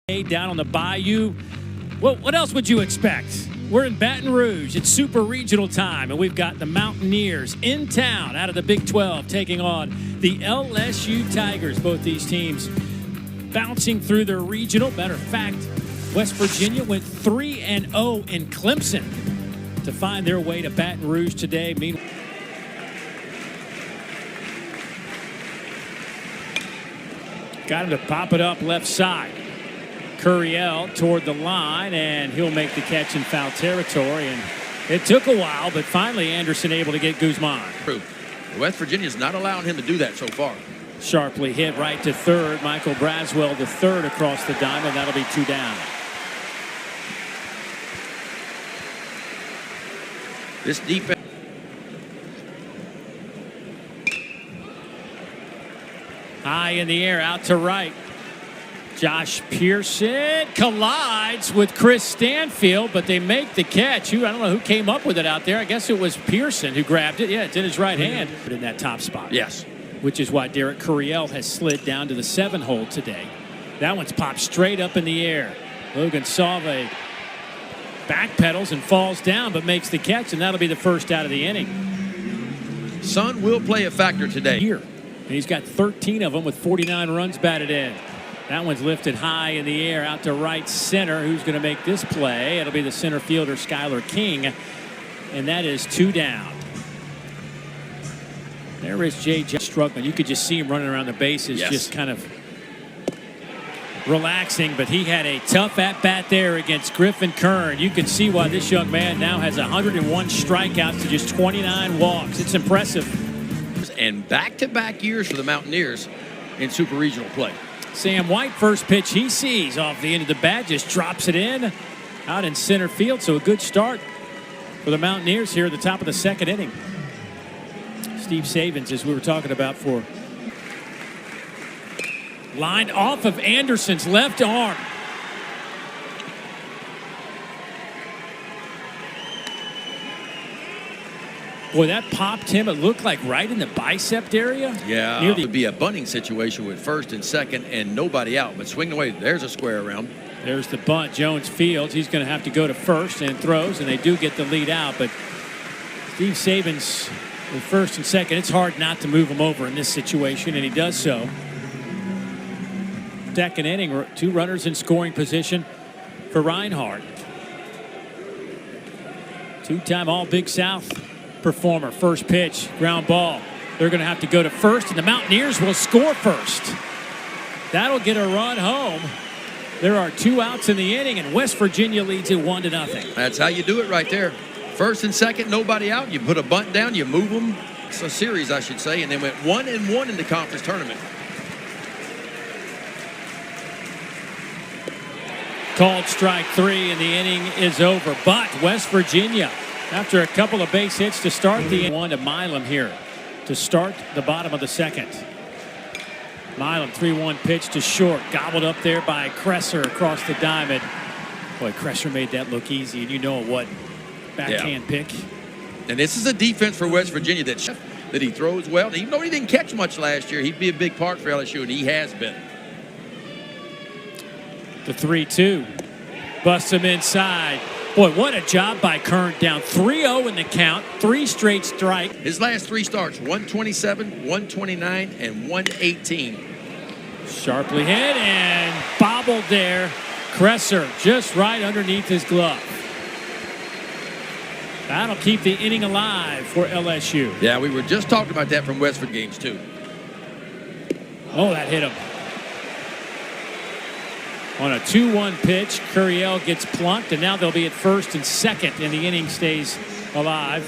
Down on the bayou. Well, what else would you expect? We're in Baton Rouge. It's super regional time, and we've got the Mountaineers in town out of the Big 12 taking on the LSU Tigers. Both these teams bouncing through their regional. Matter of fact, West Virginia went 3-0 in Clemson to find their way to Baton Rouge today. Meanwhile, got him to pop it up left side. Curiel toward the line, and he'll make the catch in foul territory. And it took a while, but finally Anderson able to get Guzman. West Virginia's not allowing him to do that so far. Sharply hit right to third. Michael Braswell the third across the diamond. That'll be 2 down. This defense. High in the air, out to right. Josh Pearson collides with Chris Stanfield, but they make the catch. I don't know who came up with it out there. I guess it was Pearson who grabbed it. Yeah, it's in his right hand. But in that top spot. Yes. Which is why Derek Curiel has slid down to the 7 hole today. That one's popped straight up in the air. Logan Salve backpedals and falls down, but makes the catch, and that'll be the first out of the inning. Sun will play a factor today. Here. And he's got 13 of them with 49 runs batted in. That one's lifted high in the air out to right center. Who's going to make this play? It'll be the center fielder, Skylar King. And that is 2 down. There is J.J. struggling. You could just see him running around the bases, yes, just kind of relaxing. But he had a tough at-bat there against Griffin Kern. You can see why this young man now has 101 strikeouts to just 29 walks. It's impressive. And back-to-back years for the Mountaineers in Super Regional play. Sam White, first pitch he sees off the end of the bat, just drops it in out in center field. So a good start for the Mountaineers here at the top of the second inning. Steve Savins, as we were talking about, for lined off of Anderson's left arm. Boy, that popped him. It looked like right in the bicep area. Yeah, it would be a bunting situation with first and second and nobody out. But swing away, there's a square around. There's the bunt. Jones fields. He's going to have to go to first and throws, and they do get the lead out. But Steve Savins with first and second, it's hard not to move him over in this situation, and he does so. Second inning, 2 runners in scoring position for Reinhardt. 2-time All-Big South performer. First pitch, ground ball. They're going to have to go to first, and the Mountaineers will score first. That'll get a run home. There are 2 outs in the inning, and West Virginia leads it 1-0. That's how you do it right there. First and second, nobody out. You put a bunt down, you move them. It's a series, I should say, and they went 1-1 in the conference tournament. Called strike 3, and the inning is over. But West Virginia, after a couple of base hits to start the one to Milam here to start the bottom of the second. Milam 3-1 pitch to short, gobbled up there by Kresser across the diamond. Boy, Kresser made that look easy, and you know what, backhand pick. And this is a defense for West Virginia that he throws well. Even though he didn't catch much last year, he'd be a big part for LSU, and he has been. The 3-2 busts him inside. Boy, what a job by Kern. Down 3-0 in the count, 3 straight strikes. His last 3 starts, 127, 129, and 118. Sharply hit and bobbled there. Kresser just right underneath his glove. That'll keep the inning alive for LSU. Yeah, we were just talking about that from Westford games, too. Oh, that hit him. On a 2-1 pitch, Curiel gets plunked, and now they'll be at first and second, and the inning stays alive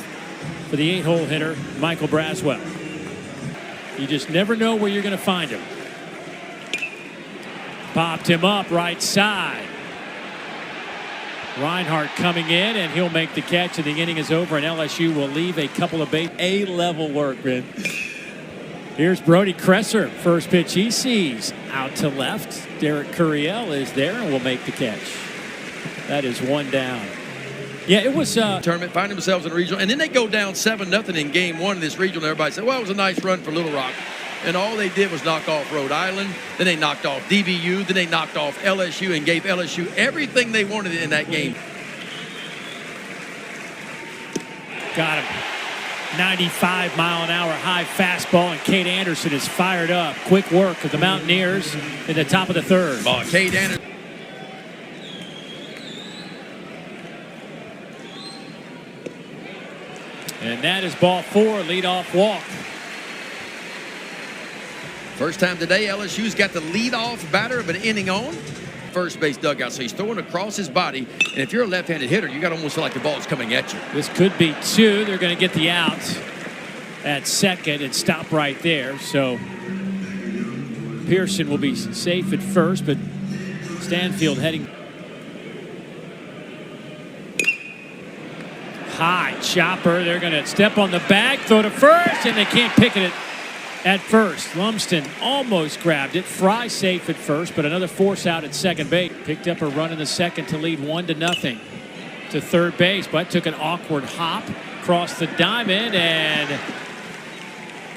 for the 8-hole hitter, Michael Braswell. You just never know where you're going to find him. Popped him up right side. Reinhardt coming in, and he'll make the catch, and the inning is over, and LSU will leave a couple of A-level work, man. Here's Brody Kresser. First pitch he sees out to left. Derek Curiel is there and will make the catch. That is 1 down. Yeah, it was tournament, find themselves in a regional, and then they go down 7-0 in game 1 of this regional. And everybody said, well, it was a nice run for Little Rock. and all they did was knock off Rhode Island. Then they knocked off DBU. Then they knocked off LSU and gave LSU everything they wanted in that game. Got him. 95-mile-an-hour high fastball, and Cade Anderson is fired up. Quick work of the Mountaineers in the top of the third. Oh, Cade Anderson. And that is ball 4, leadoff walk. First time today, LSU's got the leadoff batter of an inning on first base dugout. So he's throwing across his body. And if you're a left-handed hitter, you got to almost feel like the ball's coming at you. This could be 2. They're going to get the out at second and stop right there. So Pearson will be safe at first, but Stanfield heading high. Chopper, they're going to step on the bag, throw to first, and they can't pick it at first. Lumsden almost grabbed it. Fry safe at first, but another force out at second base. Picked up a run in the second to lead 1-0 to third base, but took an awkward hop across the diamond, and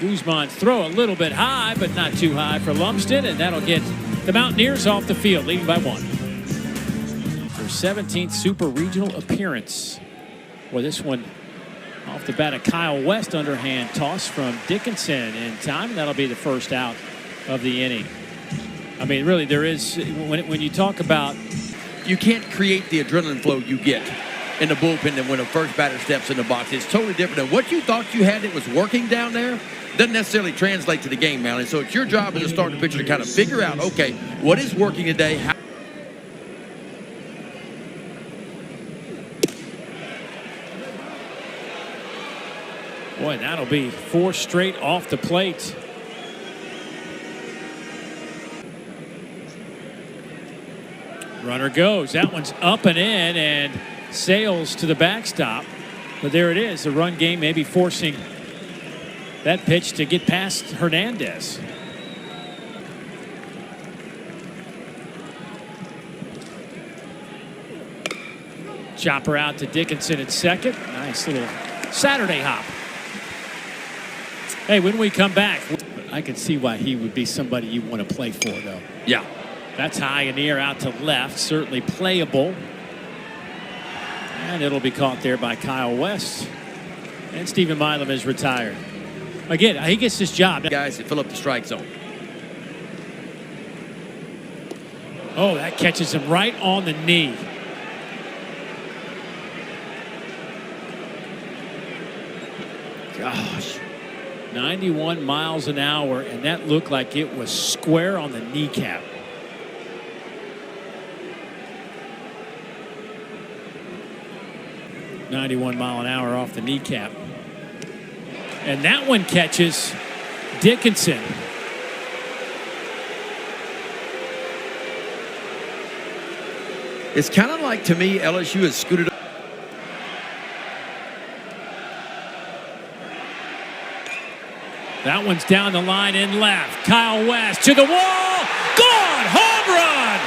Guzman's throw a little bit high, but not too high for Lumsden, and that'll get the Mountaineers off the field, leading by 1. Their 17th Super Regional appearance. Well, this one off the bat, a Kyle West underhand toss from Dickinson in time, and that'll be the first out of the inning. I mean, really, there is, when you talk about... You can't create the adrenaline flow you get in the bullpen than when a first batter steps in the box. It's totally different. And what you thought you had that was working down there doesn't necessarily translate to the game, man. And so it's your job as a starting pitcher to kind of figure out, okay, what is working today? Boy, that'll be 4 straight off the plate. Runner goes. That one's up and in and sails to the backstop. But there it is. The run game maybe forcing that pitch to get past Hernandez. Chopper out to Dickinson at second. Nice little Saturday hop. Hey, when we come back, I can see why he would be somebody you want to play for, though. Yeah. That's high in the air out to left. Certainly playable. And it'll be caught there by Kyle West. And Stephen Milam is retired. Again, he gets this job. Guys that fill up the strike zone. Oh, that catches him right on the knee. Gosh. 91 miles an hour, and that looked like it was square on the kneecap. .91-mile-an-hour off the kneecap. And that one catches Dickinson. It's kind of like, to me, LSU has scooted up. That one's down the line in left. Kyle West to the wall. Gone! Home run!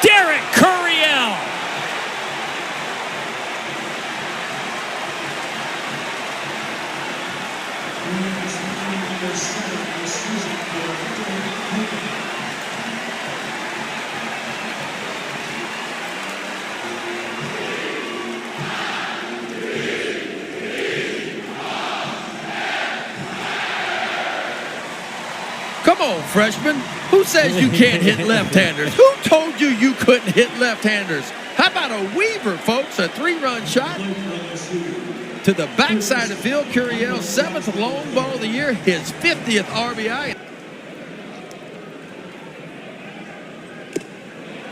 Derek Curiel. Come on, freshman. Who says you can't hit left-handers? Who told you you couldn't hit left-handers? How about a Weaver, folks? A 3-run shot to the backside of the field. Curiel's 7th long ball of the year, his 50th RBI.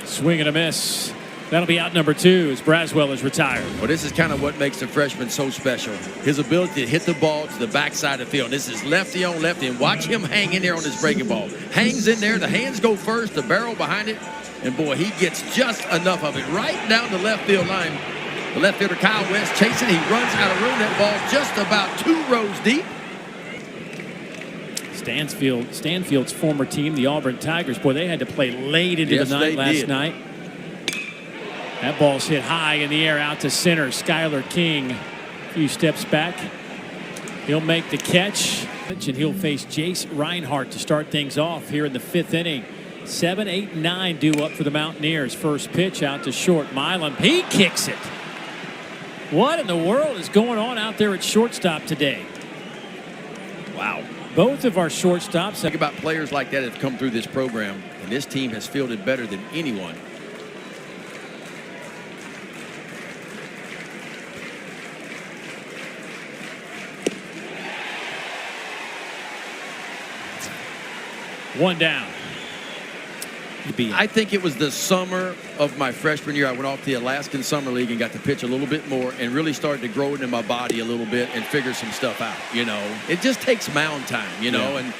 Swing and a miss. That'll be out number 2 as Braswell is retired. Well, this is kind of what makes the freshman so special. His ability to hit the ball to the backside of the field. This is lefty on lefty, and watch him hang in there on this breaking ball. Hangs in there, the hands go first, the barrel behind it, and boy, he gets just enough of it right down the left field line. The left fielder, Kyle West, chasing. He runs out of room. That ball just about 2 rows deep. Stanfield's former team, the Auburn Tigers, boy, they had to play late into the night last night. That ball's hit high in the air out to center. Skylar King a few steps back. He'll make the catch, and he'll face Jace Reinhardt to start things off here in the 5th inning. 7, 8, 9 due up for the Mountaineers. First pitch out to short. Milam, he kicks it. What in the world is going on out there at shortstop today? Wow. Both of our shortstops. Think about players like that have come through this program, and this team has fielded better than anyone. One down. I think it was the summer of my freshman year. I went off to the Alaskan Summer League and got to pitch a little bit more and really started to grow it in my body a little bit and figure some stuff out, you know. It just takes mound time, you know, and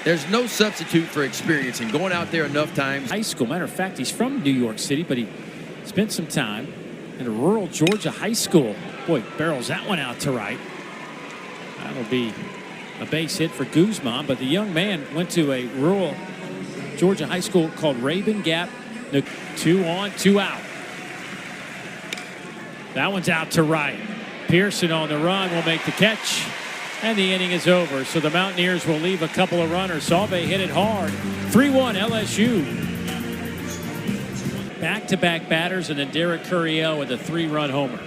there's no substitute for experience and going out there enough times. High school. Matter of fact, he's from New York City, but he spent some time at a rural Georgia high school. Boy, barrels that one out to right. That'll be a base hit for Guzman, but the young man went to a rural Georgia high school called Raven Gap. 2 on, 2 out. That one's out to right. Pearson on the run will make the catch, and the inning is over. So the Mountaineers will leave a couple of runners. Salve hit it hard. 3-1 LSU. Back-to-back batters, and then Derek Curiel with a 3-run homer.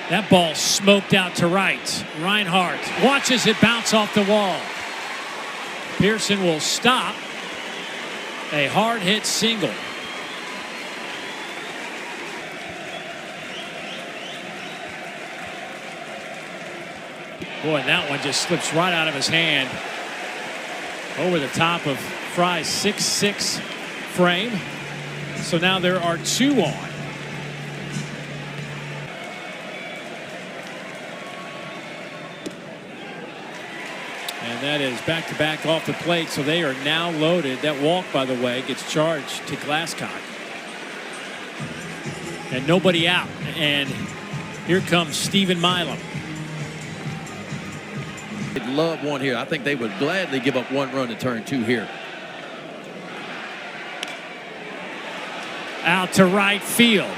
That ball smoked out to right. Reinhardt watches it bounce off the wall. Pearson will stop. A hard hit single. Boy, that one just slips right out of his hand. Over the top of Fry's 6'6" frame. So now there are 2 on. And that is back-to-back off the plate, so they are now loaded. That walk, by the way, gets charged to Glasscock. And nobody out. And here comes Stephen Milam. They'd love one here. I think they would gladly give up 1 run to turn 2 here. Out to right field.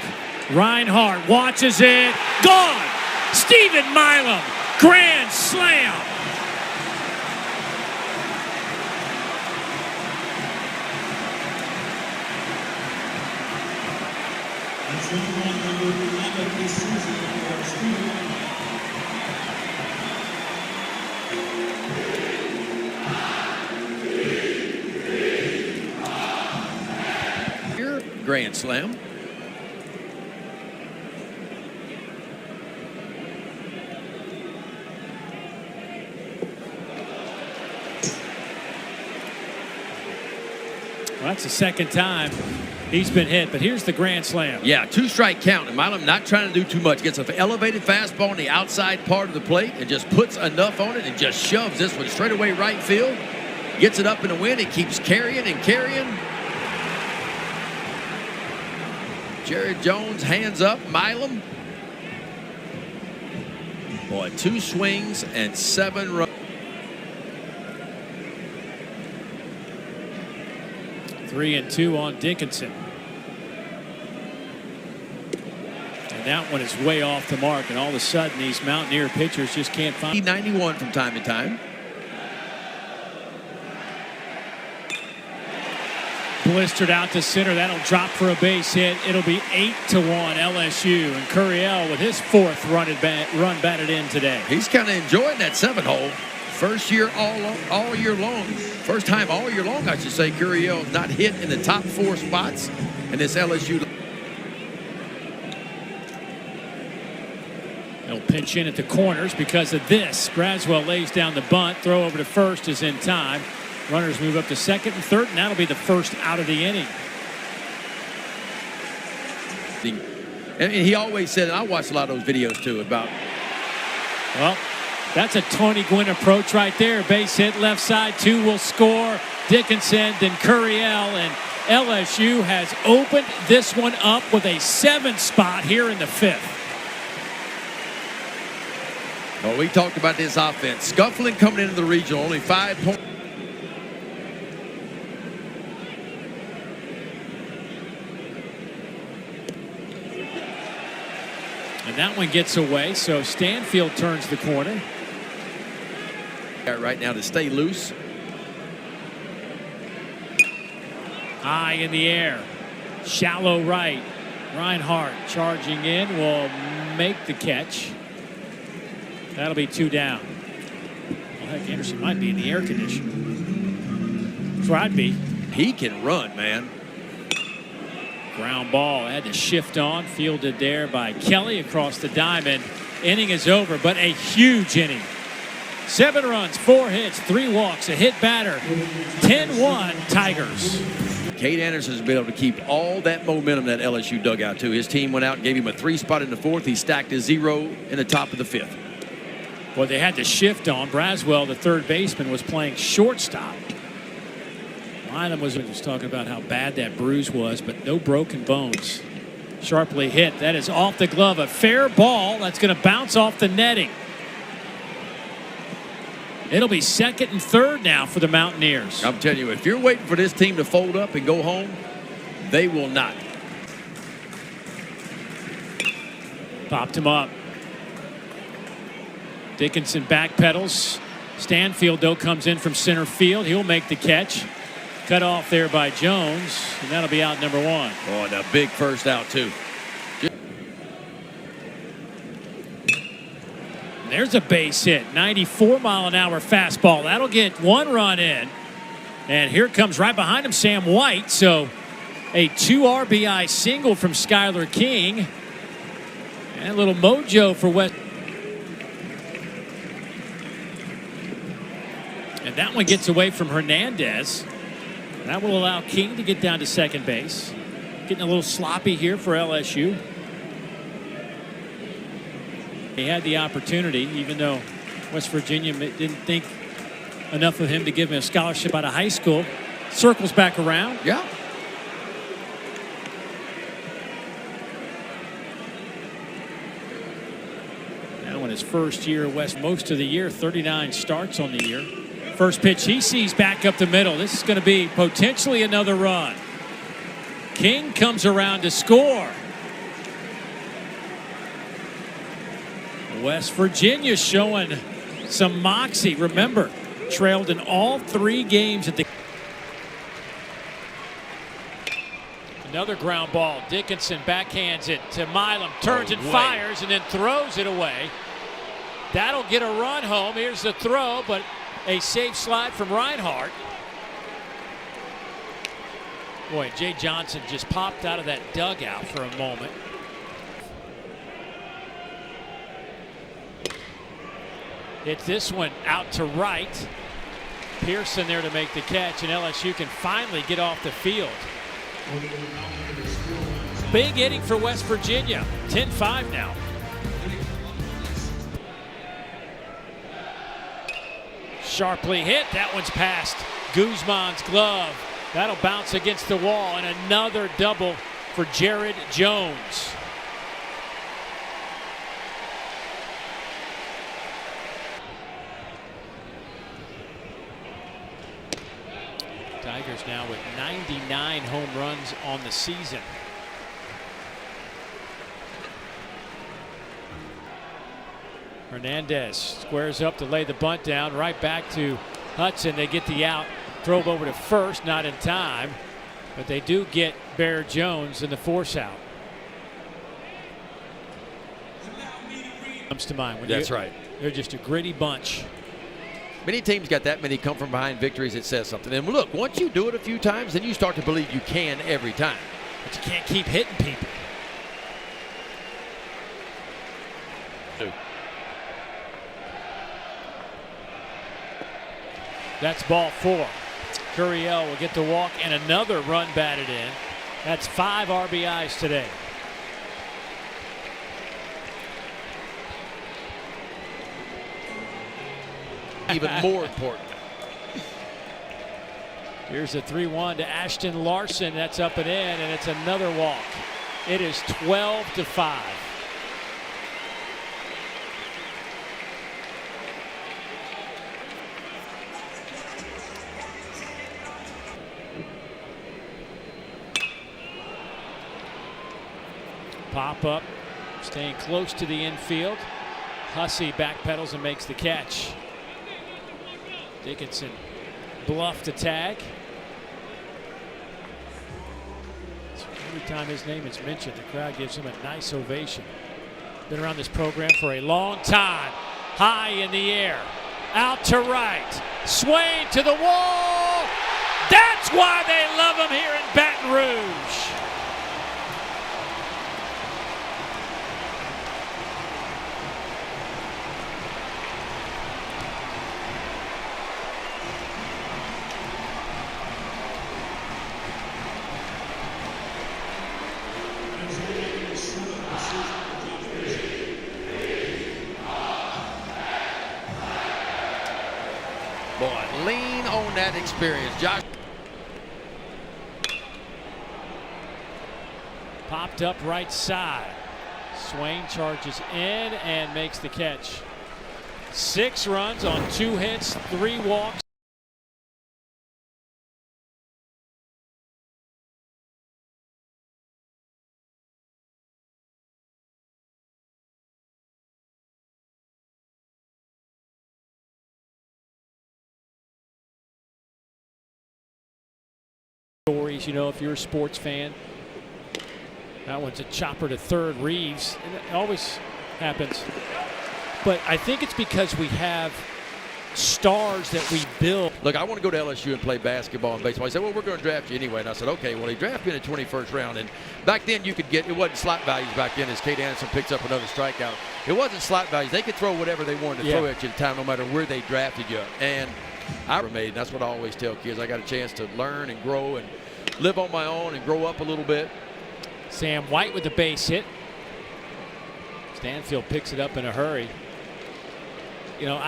Reinhardt watches it. Gone! Stephen Milam. Grand slam. Grand slam. Well, that's the second time he's been hit, but here's the grand slam. Yeah, 2-strike count. And Milam not trying to do too much. Gets an elevated fastball on the outside part of the plate and just puts enough on it and just shoves this one straight away right field. Gets it up in the wind. It keeps carrying and carrying. Jared Jones hands up. Milam. Boy, 2 swings and 7 runs. 3-2 on Dickinson. And that one is way off the mark, and all of a sudden these Mountaineer pitchers just can't find. 91 from time to time. Blistered out to center. That'll drop for a base hit. It'll be 8-1 LSU. And Curiel with his 4th run batted in today. He's kind of enjoying that 7-hole. First year all year long. First time all year long, I should say, Curiel not hit in the top 4 spots in this LSU. They'll pinch in at the corners because of this. Braswell lays down the bunt. Throw over to first is in time. Runners move up to second and third, and that'll be the first out of the inning. And he always said, and I watched a lot of those videos too, about. Well, that's a Tony Gwynn approach right there. Base hit left side, 2 will score. Dickinson, then Curiel, and LSU has opened this one up with a 7 spot here in the 5th. Well, we talked about this offense. Scuffling coming into the regional, only 5 points. And that one gets away, so Stanfield turns the corner. Right now to stay loose. High in the air. Shallow right. Reinhardt charging in will make the catch. That'll be 2 down. Well, heck, Anderson might be in the air conditioner. That's where I'd be. He can run, man. Ground ball had to shift on, fielded there by Kelly across the diamond. Inning is over, but a huge inning. 7 runs, 4 hits, 3 walks, a hit batter. 10-1 Tigers. Cade Anderson's been able to keep all that momentum that LSU dugout too. His team went out and gave him a 3 spot in the 4th. He stacked a 0 in the top of the 5th. Well, they had to shift on. Braswell, the third baseman, was playing shortstop. Milam was talking about how bad that bruise was, but no broken bones. Sharply hit. That is off the glove. A fair ball that's going to bounce off the netting. It'll be 2nd and 3rd now for the Mountaineers. I'm telling you, if you're waiting for this team to fold up and go home, they will not. Popped him up. Dickinson backpedals. Stanfield, though, comes in from center field. He'll make the catch. Cut off there by Jones, and that'll be out number 1. Oh, and a big first out, too. There's a base hit. 94-mile-an-hour fastball. That'll get 1 run in. And here comes right behind him Sam White. So a 2 RBI single from Skylar King. And a little mojo for West. And that one gets away from Hernandez. That will allow King to get down to second base. Getting a little sloppy here for LSU. He had the opportunity, even though West Virginia didn't think enough of him to give him a scholarship out of high school. Circles back around. Yeah. Now in his first year at West, most of the year, 39 starts on the year. First pitch he sees back up the middle. This is going to be potentially another run. King comes around to score. West Virginia showing some moxie. Remember, trailed in all 3 games at the. Another ground ball. Dickinson backhands it to Milam. Turns and fires and then throws it away. That'll get a run home. Here's the throw, but a safe slide from Reinhardt. Boy, Jay Johnson just popped out of that dugout for a moment. Hit this one out to right. Pearson there to make the catch, and LSU can finally get off the field. Big inning for West Virginia. 10-5 now. Sharply hit. That one's past Guzman's glove. That'll bounce against the wall, and another double for Jared Jones. Tigers now with 99 home runs on the season. Hernandez squares up to lay the bunt down. Right back to Hudson. They get the out. Throw over to first, not in time. But they do get Bear Jones in the force out. Comes to mind. When That's right. They're just a gritty bunch. Many teams got that many come from behind victories. It says something. And look, once you do it a few times, then you start to believe you can every time. But you can't keep hitting people. That's ball 4. Curiel will get the walk and another run batted in. That's 5 RBIs today. Even more important. Here's a 3-1 to Ashton Larson. That's up and in, and it's another walk. It is 12-5. Pop up Staying close to the infield. Hussey backpedals and makes the catch. Dickinson bluffed a tag. So every time his name is mentioned, the crowd gives him a nice ovation. Been around this program for a long time. High in the air. Out to right. Swain to the wall. That's why they love him here in Baton Rouge. Boy, lean on that experience. Josh. Popped up right side. Swain charges in and makes the catch. 6 runs on 2 hits, 3 walks. Stories, you know, if you're a sports fan. That one's a chopper to third. Reeves. And it always happens. But I think it's because we have stars that we build. Look, I want to go to LSU and play basketball and baseball. He said, well, we're going to draft you anyway. And I said, okay, well, he drafted me in the 21st round. And back then you could get, it wasn't slot values back then as Kate Anderson picks up another strikeout. It wasn't slot values. They could throw whatever they wanted to throw at you at the time, no matter where they drafted you. And I made, and that's what I always tell kids. I got a chance to learn and grow and live on my own and grow up a little bit. Sam White with the base hit. Stanfield picks it up in a hurry. You know,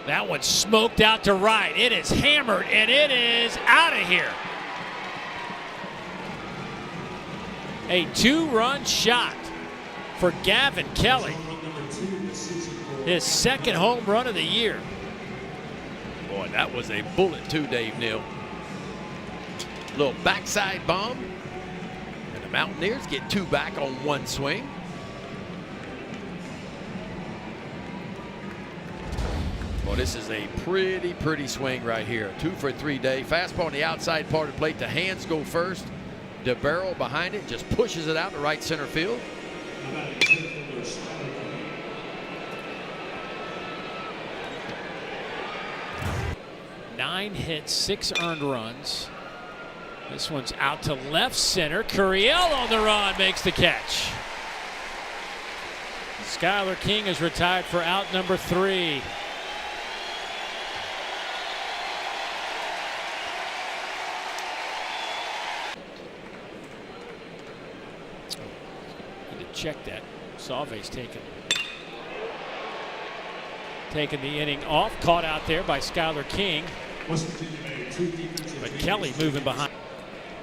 that one's smoked out to right. It is hammered, and it is out of here. A 2-run shot for Gavin Kelly. His 2nd home run of the year. Boy, that was a bullet too, Dave Neal. Little backside bomb. And the Mountaineers get 2 back on 1 swing. Well, this is a pretty swing right here. 2 for 3 day. Fastball on the outside part of the plate. The hands go first. DeBarrel behind it. Just pushes it out to right center field. 9 hits, 6 earned runs. This one's out to left center. Curiel on the run makes the catch. Skylar King is retired for out number 3. Need to check that. Salve's taking the inning off. Caught out there by Skylar King. But Kelly moving behind.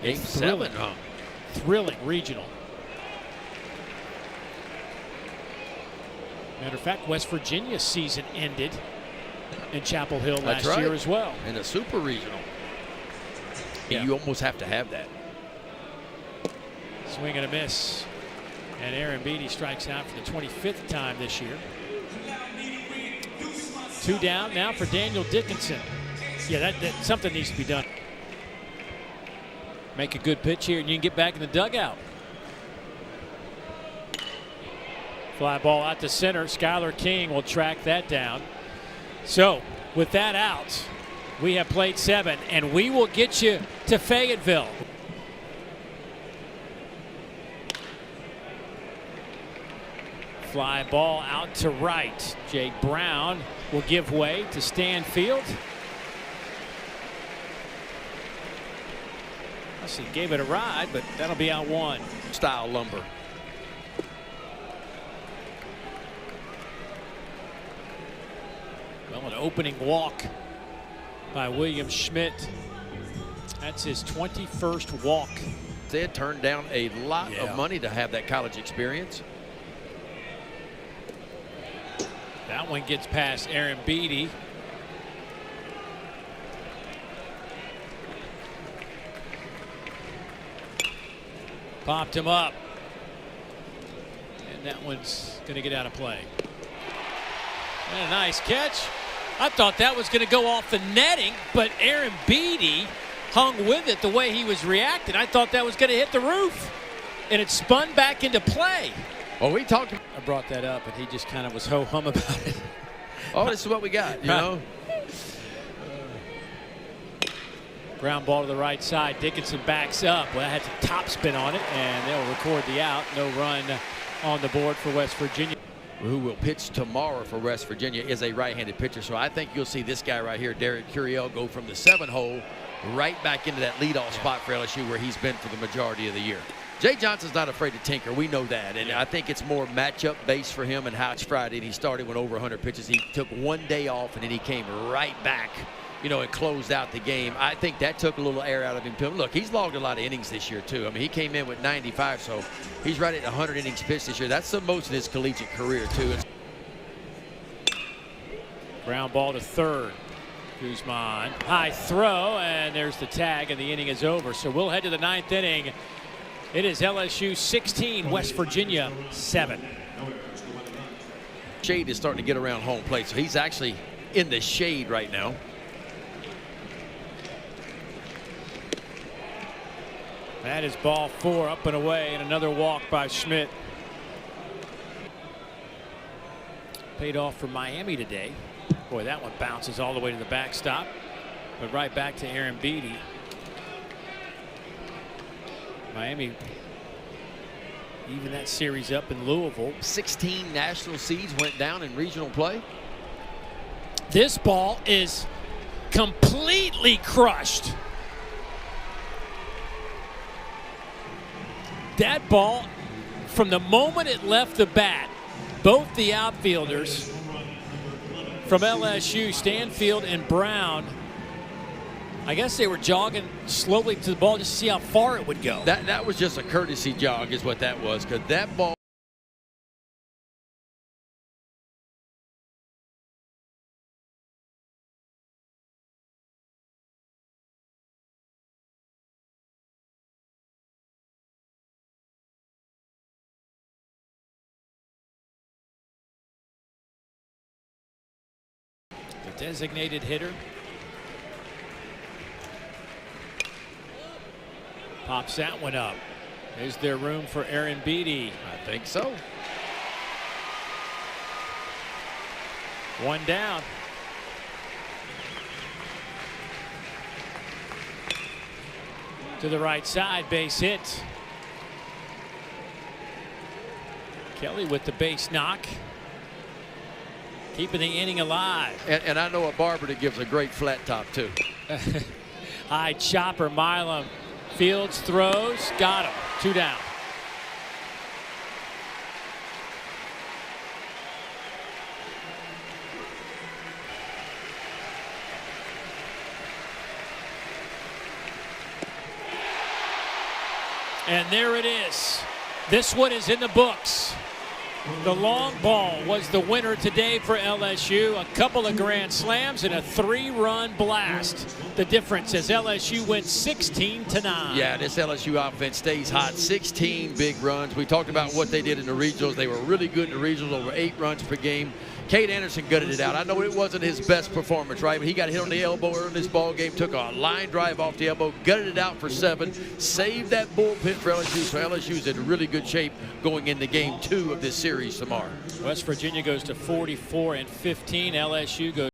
Game 7, huh? Thrilling regional. Matter of fact, West Virginia's season ended in Chapel Hill last year as well. In a super regional. Yeah. You almost have to have that. Swing and a miss. And Aaron Beatty strikes out for the 25th time this year. 2 down now for Daniel Dickinson. Yeah, that something needs to be done. Make a good pitch here and you can get back in the dugout. Fly ball out to center. Skylar King will track that down. So with that out, we have played 7 and we will get you to Fayetteville. Fly ball out to right. Jake Brown will give way to Stanfield. Let's see, gave it a ride, but that'll be out 1. Style lumber. Well, an opening walk by William Schmidt. That's his 21st walk. They had turned down a lot of money to have that college experience. That one gets past Aaron Beatty. Popped him up. And that one's going to get out of play. And a nice catch. I thought that was going to go off the netting, but Aaron Beatty hung with it the way he was reacting. I thought that was going to hit the roof. And it spun back into play. Oh, we talked. I brought that up, and he just kind of was ho-hum about it. Oh, this is what we got, you know. Ground ball to the right side. Dickinson backs up. Well, that had some top spin on it, and they'll record the out. No run on the board for West Virginia. Who will pitch tomorrow for West Virginia is a right-handed pitcher. So I think you'll see this guy right here, Derek Curiel, go from the 7-hole right back into that leadoff spot for LSU where he's been for the majority of the year. Jay Johnson's not afraid to tinker. We know that. And I think it's more matchup based for him and how it's Friday. And he started with over 100 pitches. He took one day off and then he came right back, you know, and closed out the game. I think that took a little air out of him too. Look, he's logged a lot of innings this year too. I mean, he came in with 95, so he's right at 100 innings pitched this year. That's the most in his collegiate career too. Ground ball to third. Guzman. High throw, and there's the tag, and the inning is over. So we'll head to the 9th inning. It is LSU 16, West Virginia 7. Shade is starting to get around home plate, so he's actually in the shade right now. That is ball 4, up and away, and another walk by Schmidt. Paid off for Miami today. Boy, that one bounces all the way to the backstop, but right back to Aaron Beatty. Miami even that series up in Louisville. 16 national seeds went down in regional play. This ball is completely crushed. That ball, from the moment it left the bat, both the outfielders from LSU, Stanfield and Brown, I guess they were jogging slowly to the ball just to see how far it would go. That was just a courtesy jog is what that was, because that ball. The designated hitter. Pops that one up. Is there room for Aaron Beatty? I think so. One down. To the right side, base hit. Kelly with the base knock. Keeping the inning alive. And I know a barber that gives a great flat top too. High chopper, Milam. Fields throws, got him. 2 down. And there it is. This one is in the books. The long ball was the winner today for LSU. A couple of grand slams and a 3-run blast. The difference as LSU wins 16-9. Yeah, this LSU offense stays hot. 16 big runs. We talked about what they did in the regionals. They were really good in the regionals, over 8 runs per game. Cade Anderson gutted it out. I know it wasn't his best performance, right? But he got hit on the elbow early in this ball game, took a line drive off the elbow, gutted it out for 7, saved that bullpen for LSU. So LSU's in really good shape going into game 2 of this series tomorrow. West Virginia goes to 44-15. LSU goes